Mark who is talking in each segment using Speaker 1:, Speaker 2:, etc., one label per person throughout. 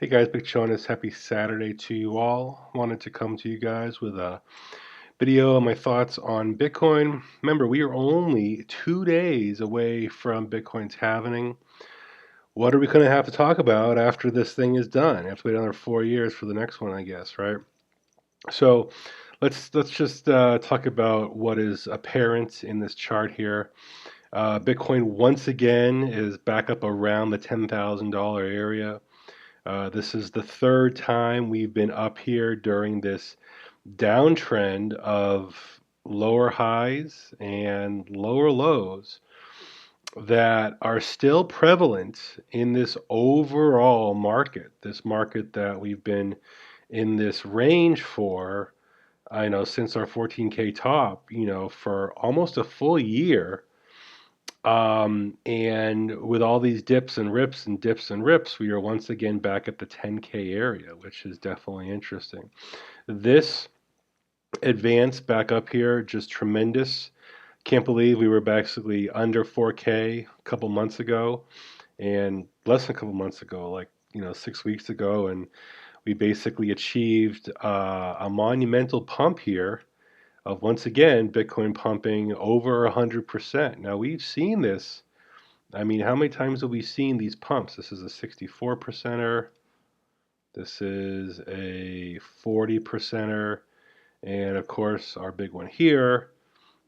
Speaker 1: Hey guys, Big Chonis. Happy Saturday to you all. Wanted to come to you guys with a video on my thoughts on Bitcoin. Remember, we are only 2 days away from Bitcoin's halving. What are we going to have to talk about after this thing is done? We have to wait another 4 years for the next one, I guess, right? So let's just talk about what is apparent in this chart here. Bitcoin once again is back up around the $10,000 area. This is the third time we've been up here during this downtrend of lower highs and lower lows that are still prevalent in this overall market, this market that we've been in this range for, I know, since our 14K top, for almost a full year. And with all these dips and rips and dips and rips, we are once again back at the 10K area, which is definitely interesting. This advance back up here, just tremendous. Can't believe we were basically under 4K a couple months ago and less than a couple months ago, like, 6 weeks ago. And we basically achieved a monumental pump here of once again Bitcoin pumping over 100%. Now we've seen this. I mean, how many times have we seen these pumps? This is a 64 percenter. This is a 40 percenter. And of course, our big one here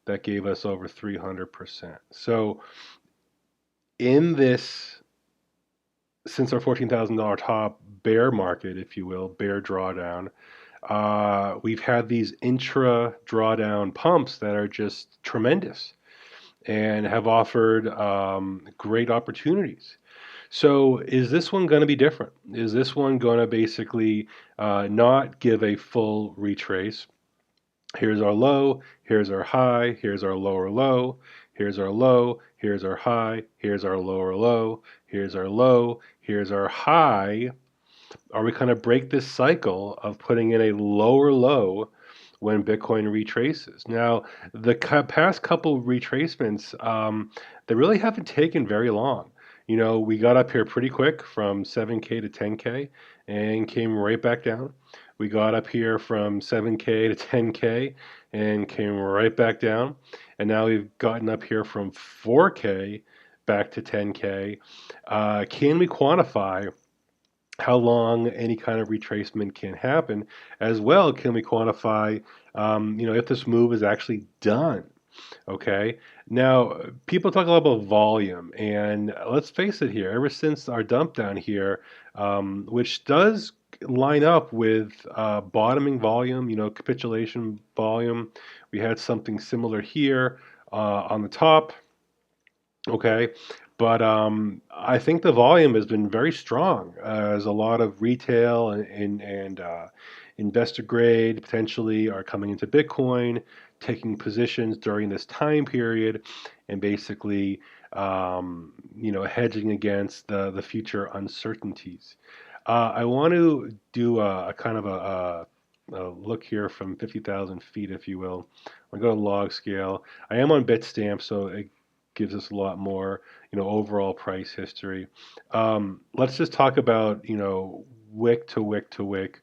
Speaker 1: that gave us over 300%. So, in this, since our $14,000 top bear market, if you will, bear drawdown, we've had these intra drawdown pumps that are just tremendous and have offered great opportunities. So, is this one going to be different? Is this one going to basically not give a full retrace? Here's our low, here's our high, here's our lower low, here's our low, here's our high, here's our lower low, here's our low, here's our high. Are we going to break this cycle of putting in a lower low when Bitcoin retraces? Now, the past couple retracements, they really haven't taken very long. We got up here pretty quick from 7K to 10K and came right back down. We got up here from 7K to 10K and came right back down. And now we've gotten up here from 4K back to 10K. Can we quantify how long any kind of retracement can happen? As well, can we quantify, if this move is actually done? Okay. Now, people talk a lot about volume, and let's face it here, ever since our dump down here, which does line up with bottoming volume, capitulation volume, we had something similar here on the top. Okay. But I think the volume has been very strong as a lot of retail and investor grade potentially are coming into Bitcoin, taking positions during this time period, and basically, hedging against the future uncertainties. I want to do a kind of a look here from 50,000 feet, if you will. I go to log scale. I am on Bitstamp, so it gives us a lot more, overall price history. Let's just talk about, wick to wick to wick.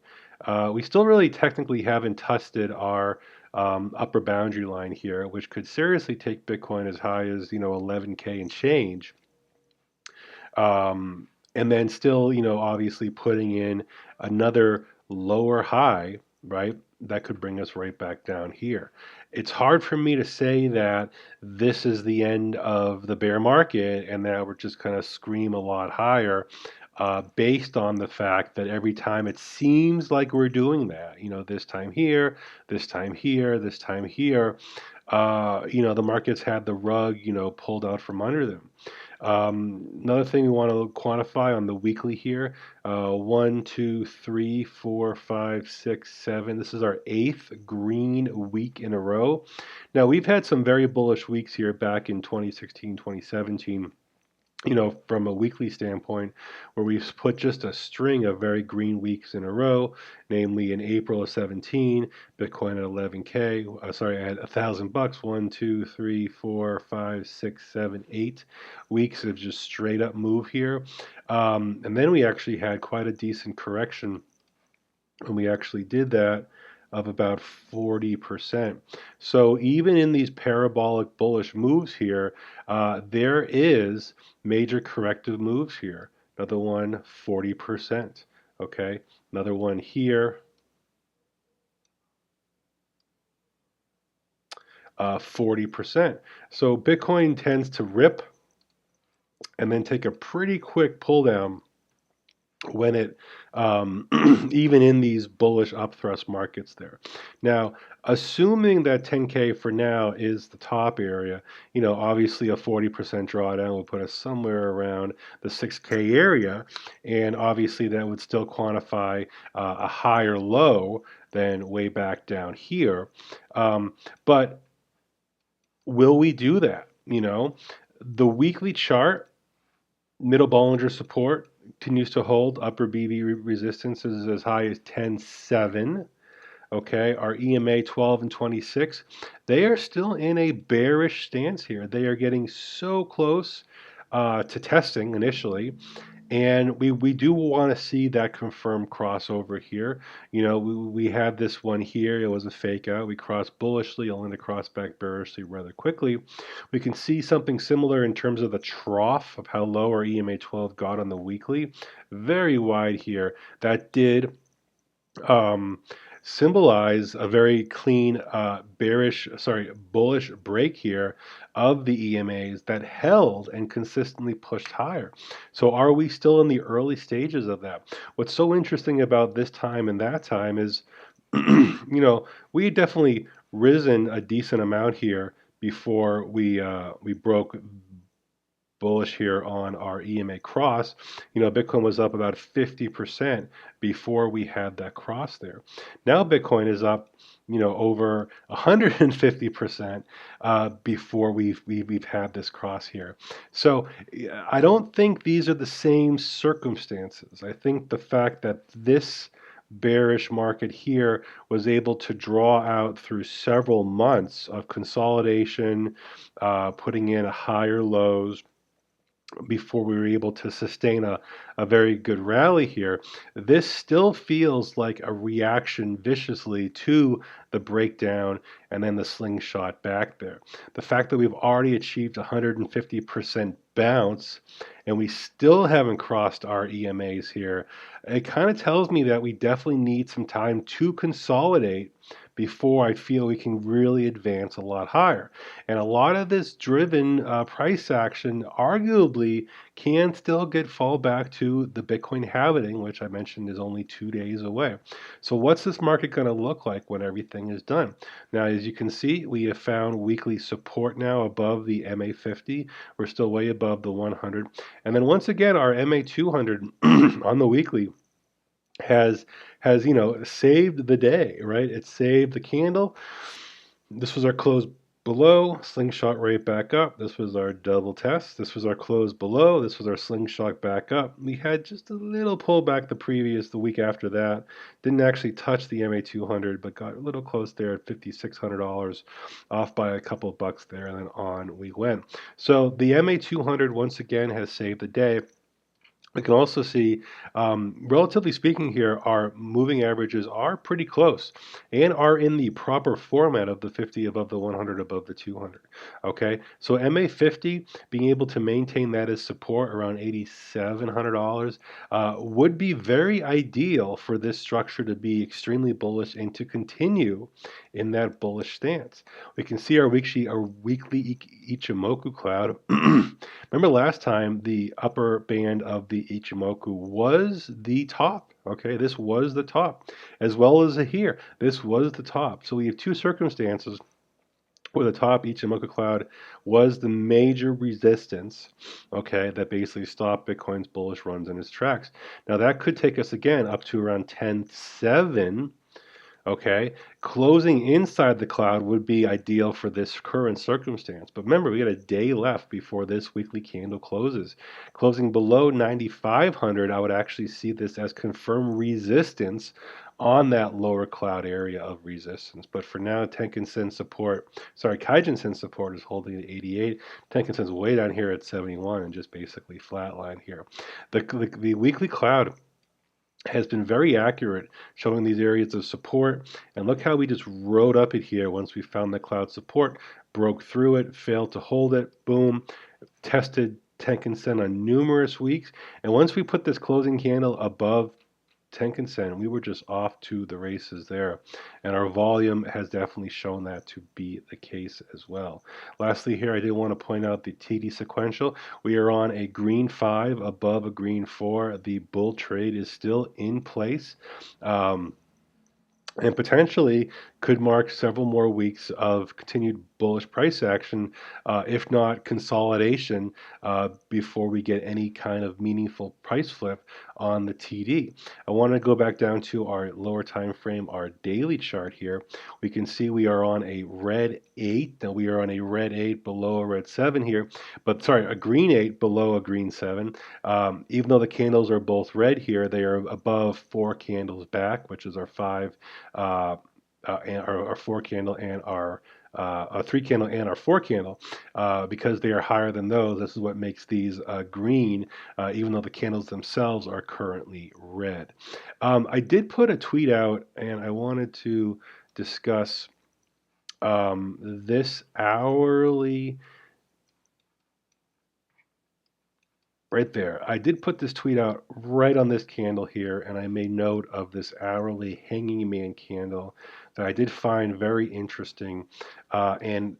Speaker 1: We still really technically haven't tested our upper boundary line here, which could seriously take Bitcoin as high as 11K and change. And then still, obviously putting in another lower high, right? That could bring us right back down here. It's hard for me to say that this is the end of the bear market and that we're just going to scream a lot higher, based on the fact that every time it seems like we're doing that, this time here, this time here, this time here, the markets had the rug, pulled out from under them. Another thing we want to quantify on the weekly here, 1, 2, 3, 4, 5, 6, 7. This is our eighth green week in a row. Now, we've had some very bullish weeks here back in 2016, 2017. from a weekly standpoint, where we've put just a string of very green weeks in a row, namely in April of 17, Bitcoin at 11K, sorry, at $1,000, 1, 2, 3, 4, 5, 6, 7, 8 weeks of just straight up move here. And then we actually had quite a decent correction, and we actually did that of about 40%. So even in these parabolic bullish moves here, there is major corrective moves here. Another one, 40%. Okay, another one here, 40%. So Bitcoin tends to rip and then take a pretty quick pull down when it even in these bullish upthrust markets there. Now, assuming that 10K for now is the top area, obviously a 40% drawdown will put us somewhere around the 6K area, and obviously that would still quantify a higher low than way back down here. But will we do that? The weekly chart, middle Bollinger support continues to hold. Upper BB resistance is as high as 10.7. Okay, our EMA 12 and 26, they are still in a bearish stance here. They are getting so close to testing initially. And we do want to see that confirmed crossover here. We had this one here. It was a fake out. We crossed bullishly, only to cross back bearishly rather quickly. We can see something similar in terms of the trough of how low our EMA 12 got on the weekly. Very wide here. That did um, symbolize a very clean bullish break here of the EMAs that held and consistently pushed higher. So are we still in the early stages of that? What's so interesting about this time and that time is, we definitely risen a decent amount here before we broke bullish here on our EMA cross. Bitcoin was up about 50% before we had that cross there. Now Bitcoin is up, over 150% before we've had this cross here. So I don't think these are the same circumstances. I think the fact that this bearish market here was able to draw out through several months of consolidation, putting in a higher lows before we were able to sustain a very good rally here, this still feels like a reaction viciously to the breakdown and then the slingshot back there. The fact that we've already achieved 150% bounce and we still haven't crossed our EMAs here, it kind of tells me that we definitely need some time to consolidate before I feel we can really advance a lot higher. And a lot of this driven price action arguably can still get fall back to the Bitcoin halving, which I mentioned is only 2 days away. So what's this market going to look like when everything is done? Now, as you can see, we have found weekly support now above the MA50. We're still way above the 100. And then once again, our MA200 on the weekly has saved the day, right? It saved the candle. This was our close below, slingshot right back up. This was our double test. This was our close below. This was our slingshot back up. We had just a little pullback the week after that. Didn't actually touch the MA200, but got a little close there at $5,600, off by a couple of bucks there, and then on we went. So the MA200 once again has saved the day. We can also see, relatively speaking here, our moving averages are pretty close and are in the proper format of the 50 above the 100 above the 200. Okay, so MA50 being able to maintain that as support around $8,700 would be very ideal for this structure to be extremely bullish and to continue in that bullish stance. We can see our weekly Ichimoku cloud. Remember last time the upper band of the Ichimoku was the top. Okay, this was the top, as well as here. This was the top. So we have two circumstances where the top Ichimoku cloud was the major resistance, okay, that basically stopped Bitcoin's bullish runs in its tracks. Now that could take us again up to around 10.7. Okay, closing inside the cloud would be ideal for this current circumstance. But remember, we got a day left before this weekly candle closes. Closing below 9,500, I would actually see this as confirmed resistance on that lower cloud area of resistance. But for now, Tenkan-sen support, sorry, Kaijin-sen support is holding at 88. Tenkan-sen's way down here at 71 and just basically flatline here. The weekly cloud has been very accurate showing these areas of support. And look how we just rode up it here once we found the cloud support, broke through it, failed to hold it, boom, tested Tenkan-sen on numerous weeks. And once we put this closing candle above Tenkan-sen, we were just off to the races there. And our volume has definitely shown that to be the case as well. Lastly here, I did want to point out the TD sequential. We are on a green 5 above a green 4. The bull trade is still in place. And potentially could mark several more weeks of continued bullish price action, if not consolidation, before we get any kind of meaningful price flip on the TD. I want to go back down to our lower time frame, our daily chart here. We can see we are on a red 8. Now we are on a red 8 below a red 7 here, but sorry, a green 8 below a green 7. Even though the candles are both red here, they are above 4 candles back, which is our 5 and our 4 candle and our 3 candle and our 4 candle, because they are higher than those. This is what makes these green, even though the candles themselves are currently red. I did put a tweet out, and I wanted to discuss this hourly. Right there. I did put this tweet out right on this candle here, and I made note of this hourly hanging man candle that I did find very interesting, and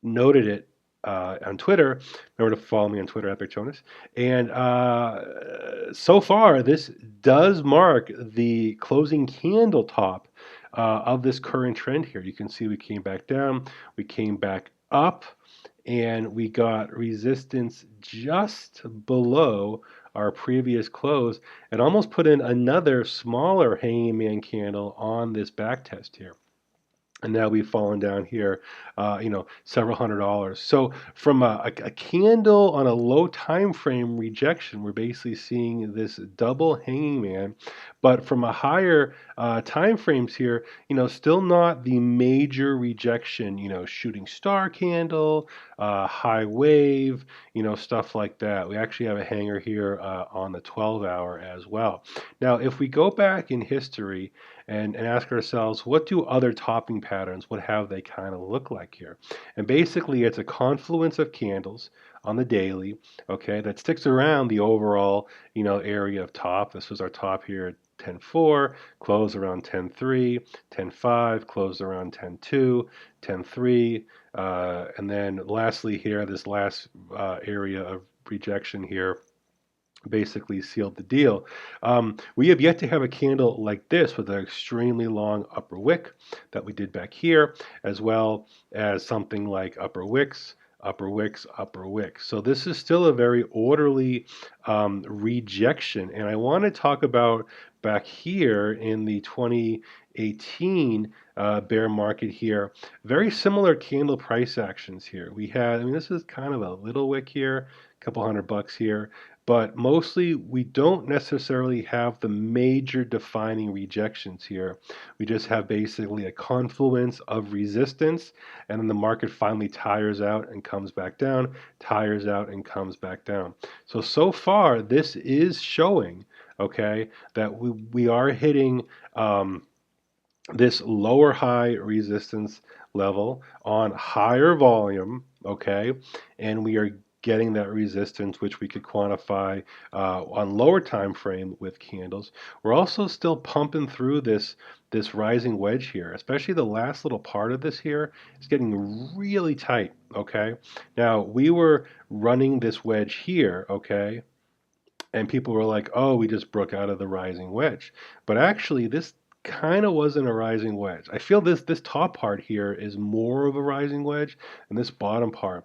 Speaker 1: noted it on Twitter. Remember to follow me on Twitter at Chonis. And so far, this does mark the closing candle top of this current trend here. You can see we came back down, we came back up, and we got resistance just below our previous close and almost put in another smaller hanging man candle on this back test here. And now we've fallen down here, several $100s. So from a candle on a low time frame rejection, we're basically seeing this double hanging man. But from a higher time frames here, still not the major rejection, shooting star candle, high wave, stuff like that. We actually have a hanger here on the 12-hour as well. Now, if we go back in history and ask ourselves, what do other topping patterns, what have they kind of look like here? And basically, it's a confluence of candles on the daily, okay, that sticks around the overall, area of top. This was our top here at 10.4, close around 10.3, 10.5, close around 10.2, 10.3, and then lastly here, this last area of rejection here basically sealed the deal. We have yet to have a candle like this with an extremely long upper wick that we did back here, as well as something like upper wicks, upper wicks, upper wicks. So this is still a very orderly rejection. And I want to talk about back here in the 2018 bear market here, very similar candle price actions here. We had, this is kind of a little wick here, a couple $100 here, but mostly we don't necessarily have the major defining rejections here. We just have basically a confluence of resistance, and then the market finally tires out and comes back down, tires out and comes back down. So far, this is showing, okay, that we are hitting this lower high resistance level on higher volume, okay, and we are getting that resistance which we could quantify on lower time frame with candles. We're also still pumping through this rising wedge here, especially the last little part of this here is getting really tight, okay. Now we were running this wedge here, okay, and people were like, oh, we just broke out of the rising wedge, but actually this kind of wasn't a rising wedge. I feel this top part here is more of a rising wedge, and this bottom part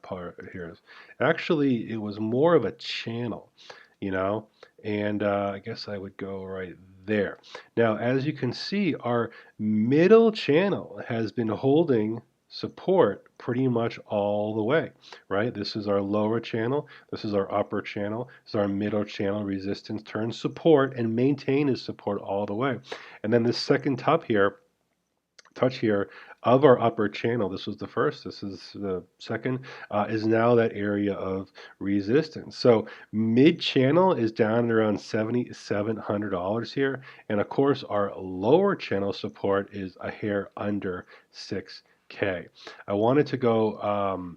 Speaker 1: here is actually, it was more of a channel, you know. And I guess I would go right there. Now, as you can see, our middle channel has been holding support pretty much all the way, right? This is our lower channel, this is our upper channel, this is our middle channel resistance, turn support and maintain its support all the way. And then this second touch here of our upper channel, this was the first, this is the second, is now that area of resistance. So mid channel is down at around $7,700 here, and of course our lower channel support is a hair under 6K. I wanted to go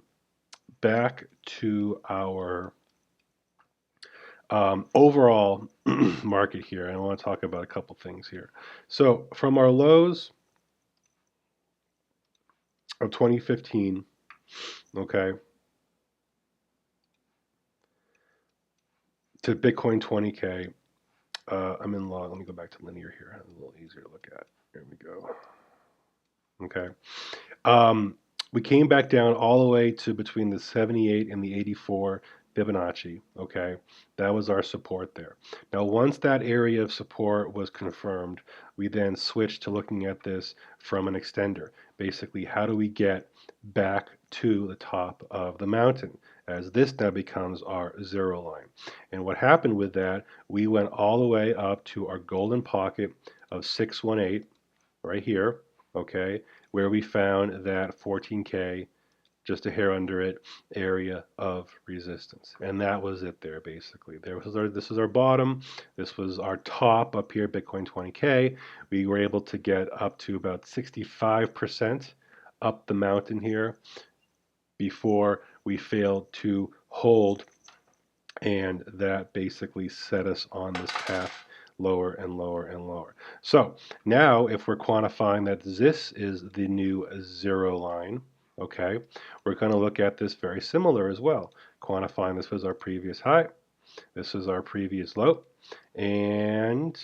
Speaker 1: back to our overall market here, and I want to talk about a couple things here. So from our lows of 2015, okay, to Bitcoin 20K. I'm in log. Let me go back to linear here. It's a little easier to look at. There we go. Okay. We came back down all the way to between the 78 and the 84 Fibonacci. Okay. That was our support there. Now, once that area of support was confirmed, we then switched to looking at this from an extender. Basically, how do we get back to the top of the mountain, as this now becomes our zero line. And what happened with that, we went all the way up to our golden pocket of 618 right here, okay, where we found that 14K, just a hair under it, area of resistance. And that was it there, basically. This is our bottom. This was our top up here, Bitcoin 20K. We were able to get up to about 65% up the mountain here before we failed to hold, and that basically set us on this path lower and lower and lower. So now if we're quantifying that this is the new zero line, okay, we're going to look at this very similar as well. Quantifying this was our previous high, this is our previous low, and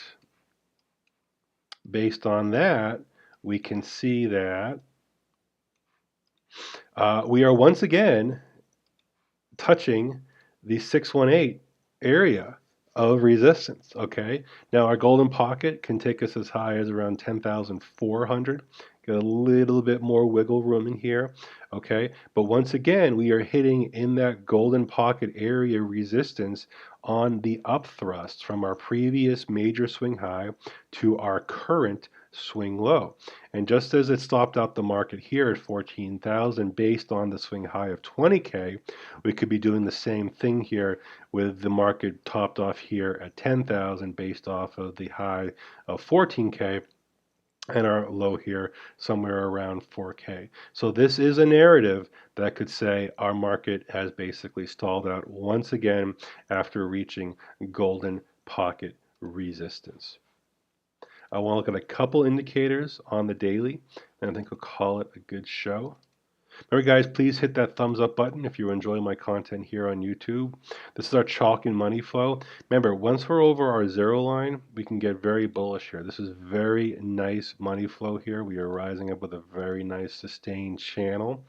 Speaker 1: based on that, we can see that we are once again touching the 618 area of resistance. Okay, now our golden pocket can take us as high as around 10,400. Get a little bit more wiggle room in here. Okay, but once again, we are hitting in that golden pocket area resistance on the up thrust from our previous major swing high to our current swing low. And just as it stopped out the market here at 14,000 based on the swing high of 20K, we could be doing the same thing here with the market topped off here at 10,000 based off of the high of 14K and our low here somewhere around 4K. So this is a narrative that could say our market has basically stalled out once again after reaching golden pocket resistance. I want to look at a couple indicators on the daily, and I think we'll call it a good show. Remember, guys, please hit that thumbs up button if you're enjoying my content here on YouTube. This is our chalk and money flow. Remember, once we're over our zero line, we can get very bullish here. This is very nice money flow here. We are rising up with a very nice sustained channel.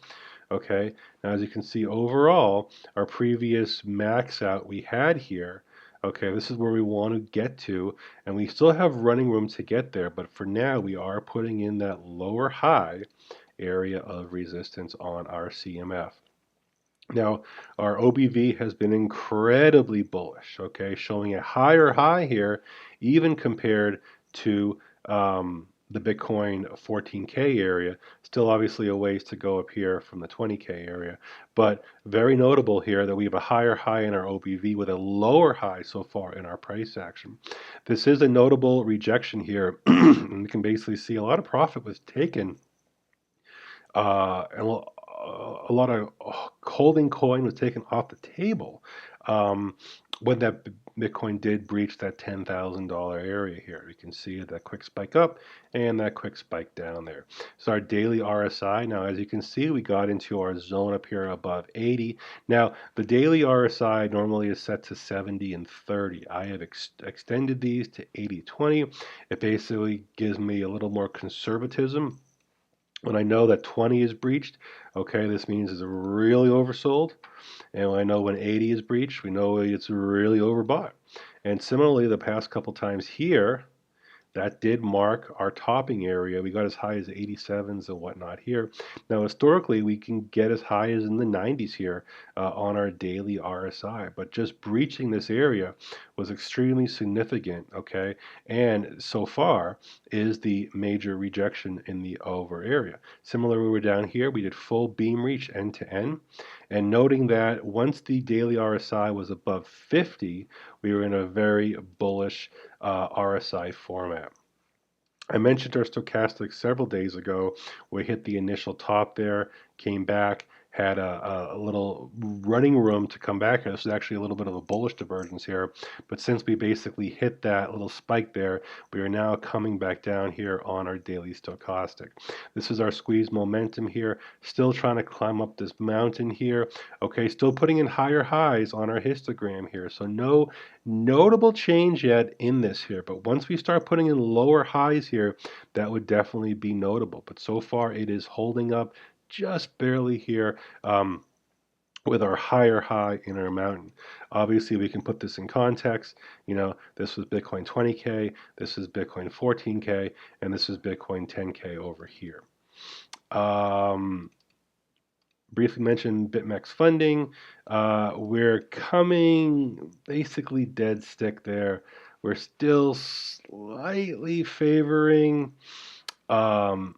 Speaker 1: Okay, now as you can see overall, our previous max out we had here, okay, this is where we want to get to, and we still have running room to get there, but for now we are putting in that lower high area of resistance on our CMF. Now, our OBV has been incredibly bullish, okay, showing a higher high here, even compared to the Bitcoin 14K area. Still obviously a ways to go up here from the 20K area, but very notable here that we have a higher high in our OBV with a lower high so far in our price action. This is a notable rejection here, and you can basically see a lot of profit was taken and a lot of holding coin was taken off the table when that Bitcoin did breach that $10,000 area here. You can see that quick spike up and that quick spike down there. So our daily RSI, now as you can see, we got into our zone up here above 80. Now the daily RSI normally is set to 70 and 30. I have extended these to 80-20. It basically gives me a little more conservatism. When I know that 20 is breached, okay, this means it's really oversold. And when I know when 80 is breached, we know it's really overbought. And similarly, the past couple times here, that did mark our topping area. We got as high as 87s and whatnot here. Now, historically, we can get as high as in the 90s here on our daily RSI, but just breaching this area was extremely significant, okay? And so far is the major rejection in the over area. Similar, we were down here, we did full beam reach end to end, and noting that once the daily RSI was above 50, we were in a very bullish RSI format. I mentioned our stochastic several days ago. We hit the initial top there, came back, had a little running room to come back. This is actually a little bit of a bullish divergence here. But since we basically hit that little spike there, we are now coming back down here on our daily stochastic. This is our squeeze momentum here. Still trying to climb up this mountain here. Okay, still putting in higher highs on our histogram here. So no notable change yet in this here. But once we start putting in lower highs here, that would definitely be notable. But so far it is holding up just barely here with our higher high in our mountain. Obviously, we can put this in context. You know, this was Bitcoin 20K, this is Bitcoin 14K, and this is Bitcoin 10K over here. Briefly mentioned BitMEX funding. We're coming basically dead stick there. We're still slightly favoring the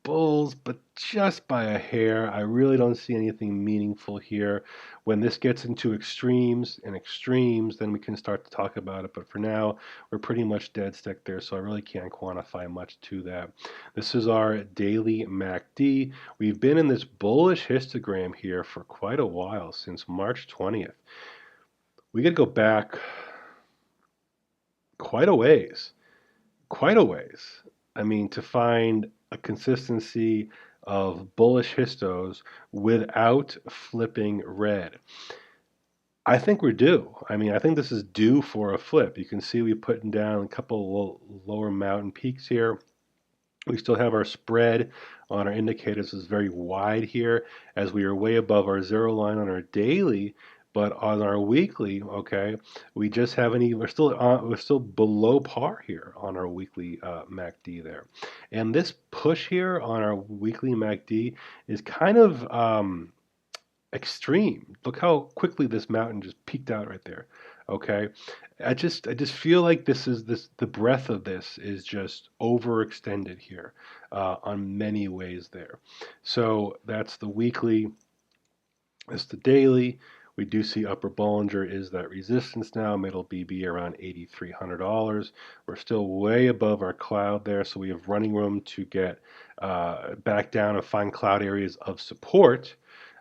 Speaker 1: Bulls, but just by a hair. I really don't see anything meaningful here. When this gets into extremes and extremes, then we can start to talk about it. But for now, we're pretty much dead stick there, so I really can't quantify much to that. This is our daily MACD. We've been in this bullish histogram here for quite a while, since March 20th. We got to go back quite a ways. Quite a ways. I mean, to find a consistency of bullish histos without flipping red. I think we're due. I mean, I think this is due for a flip. You can see we're putting down a couple lower mountain peaks here. We still have our spread on our indicators is very wide here, as we are way above our zero line on our daily. But on our weekly, okay, we just haven't even. We're still below par here on our weekly MACD there, and this push here on our weekly MACD is kind of extreme. Look how quickly this mountain just peaked out right there. Okay, I just feel like the breadth of this is just overextended here on many ways there. So that's the weekly. That's the daily. We do see upper Bollinger is that resistance now. Middle BB around $8,300. We're still way above our cloud there, so we have running room to get back down and find cloud areas of support.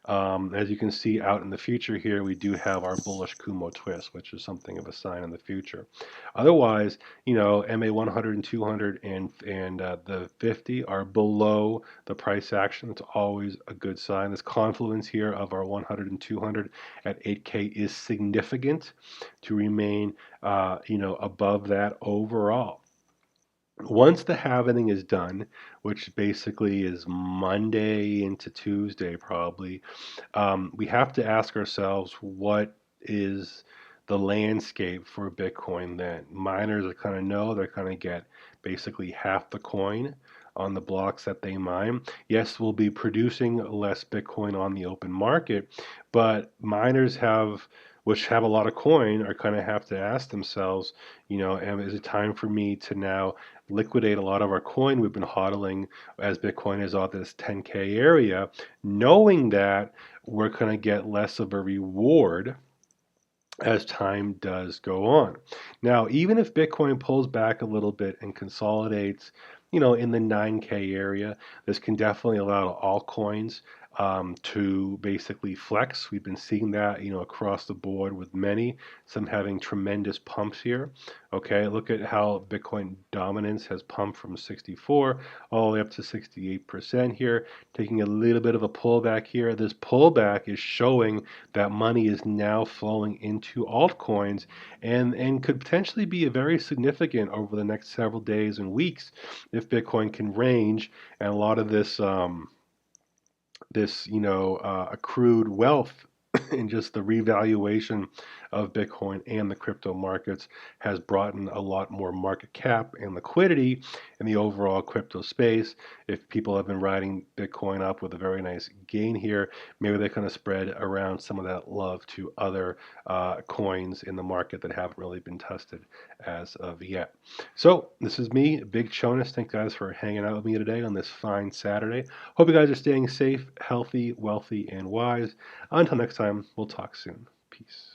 Speaker 1: As you can see out in the future here, we do have our bullish Kumo twist, which is something of a sign in the future. Otherwise, you know, MA 100 and 200 and the 50 are below the price action. It's always a good sign. This confluence here of our 100 and 200 at 8K is significant to remain, you know, above that overall. Once the halvening is done, which basically is Monday into Tuesday probably, we have to ask ourselves what is the landscape for Bitcoin then. Miners are kind of know they're going to get basically half the coin on the blocks that they mine. Yes, we'll be producing less Bitcoin on the open market, but miners which have a lot of coin are going to have to ask themselves, you know, is it time for me to now liquidate a lot of our coin we've been hodling as Bitcoin is at this 10K area, knowing that we're going to get less of a reward as time does go on. Now, even if Bitcoin pulls back a little bit and consolidates, you know, in the 9K area, this can definitely allow altcoins to basically flex. We've been seeing that, you know, across the board with many, some having tremendous pumps here. Okay, look at how Bitcoin dominance has pumped from 64 all the way up to 68% here, taking a little bit of a pullback here. This pullback is showing that money is now flowing into altcoins and could potentially be very significant over the next several days and weeks if Bitcoin can range and a lot of this accrued wealth and just the revaluation of Bitcoin and the crypto markets has brought in a lot more market cap and liquidity in the overall crypto space. If people have been riding Bitcoin up with a very nice gain here, maybe they kind of spread around some of that love to other coins in the market that haven't really been tested as of yet. So this is me, Big Chonis. Thank you guys for hanging out with me today on this fine Saturday. Hope you guys are staying safe, healthy, wealthy, and wise. Until next time, we'll talk soon. Peace.